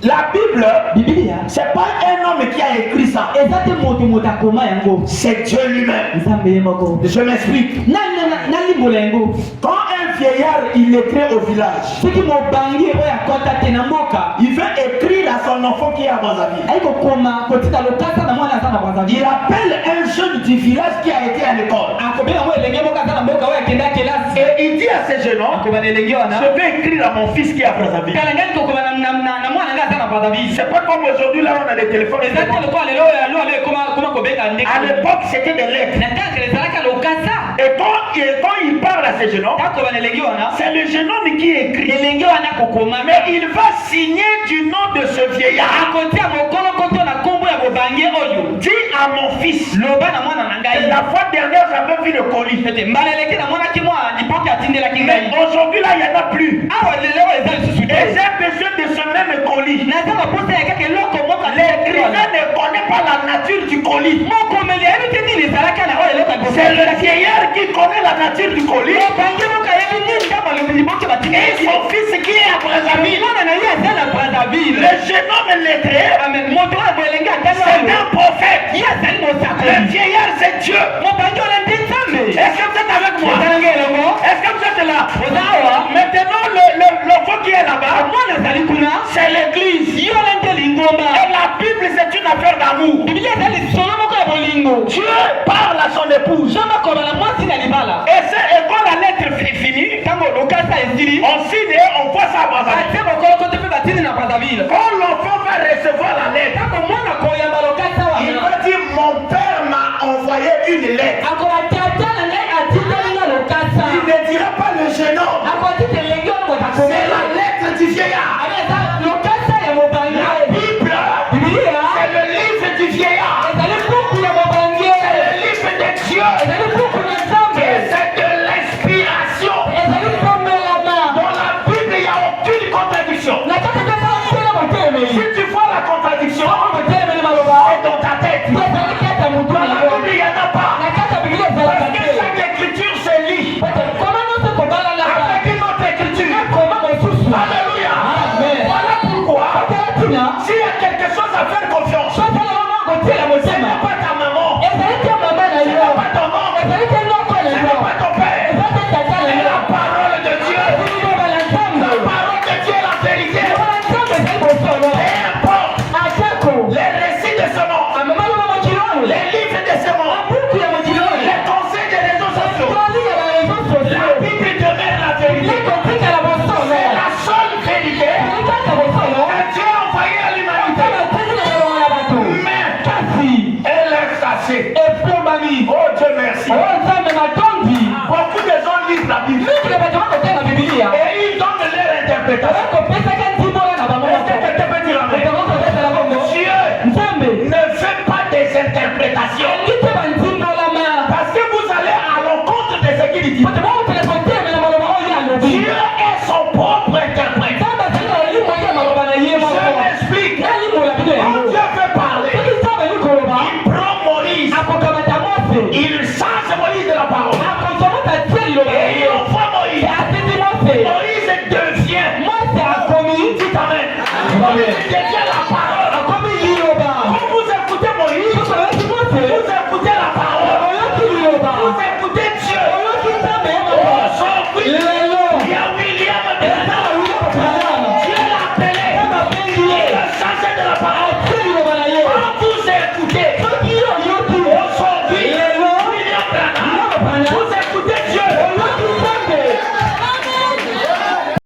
La Bible, c'est pas un homme qui a écrit ça. C'est Dieu lui-même. Je m'explique. Quand un vieillard il écrit au village, il veut écrire à son enfant qui est à Brazzaville. Il appelle un jeune du village qui a été à l'école. Et il dit à ces jeunes hommes, je vais écrire à mon fils qui est à Brazzaville. C'est pas comme aujourd'hui, là on a des téléphones. À l'époque c'était des lettres. Et quand il parle à ces jeunes hommes, c'est le jeune homme qui écrit. Mais il va signer du nom de ce vieillard. Dis à mon fils. La fois dernière j'avais vu le colis. Mais aujourd'hui là il n'y en a plus. Et j'ai besoin de ce même colis. L'écrivain ne connaît pas la nature du colis. C'est le vieillard qui connaît la nature du colis. Et son fils qui est à Brazzaville. Le jeune homme lettré, c'est un prophète. Le vieillard c'est Dieu. Est-ce que vous êtes avec moi? Est-ce que vous êtes là? Maintenant l'enfant qui est là-bas, c'est l'église. Et la Bible c'est une affaire d'amour. Dieu parle à son épouse. Et quand la lettre est finie, on signe et on voit ça à Brazzaville. Quand l'enfant va recevoir la lettre, il va dire mon père m'a envoyé une lettre. Il ne dira pas le jeune homme. C'est la lettre du vieillard. La Bible, c'est le livre du vieillard. C'est le livre de Dieu. Et c'est de l'inspiration. Dans la Bible, il n'y a aucune contradiction. Si tu vois la contradiction, c'est dans ta tête. Dans la Bible, il n'y en a pas. Parce que chaque écriture se lit avec une autre écriture. Alléluia. Voilà pourquoi, s'il y a quelque chose à faire confiance, ce n'est pas ta maman, ce n'est pas ton oncle, ce n'est pas ton père, c'est la parole de Dieu. La parole de Dieu est la vérité. Peu importe les récits de ce monde, les livres de ce monde, les conseils des réseaux sociaux, la Bible demeure la vérité. C'est la seule vérité que Dieu a envoyée à l'humanité. Mais elle est cassée. Oh Dieu merci. Beaucoup de gens lisent la Bible et ils donnent leur interprétation. Est-ce que quelqu'un peut dire amen? Dieu ne fait pas des interprétations. Parce que vous allez à l'encontre de ce qu'il dit. Dieu est son propre interprète. Je m'explique. Quand Dieu veut parler, il prend Moïse. Il change Moïse de la parole. Et il envoie Moïse. Moïse devient. Dites amen. Moïse devient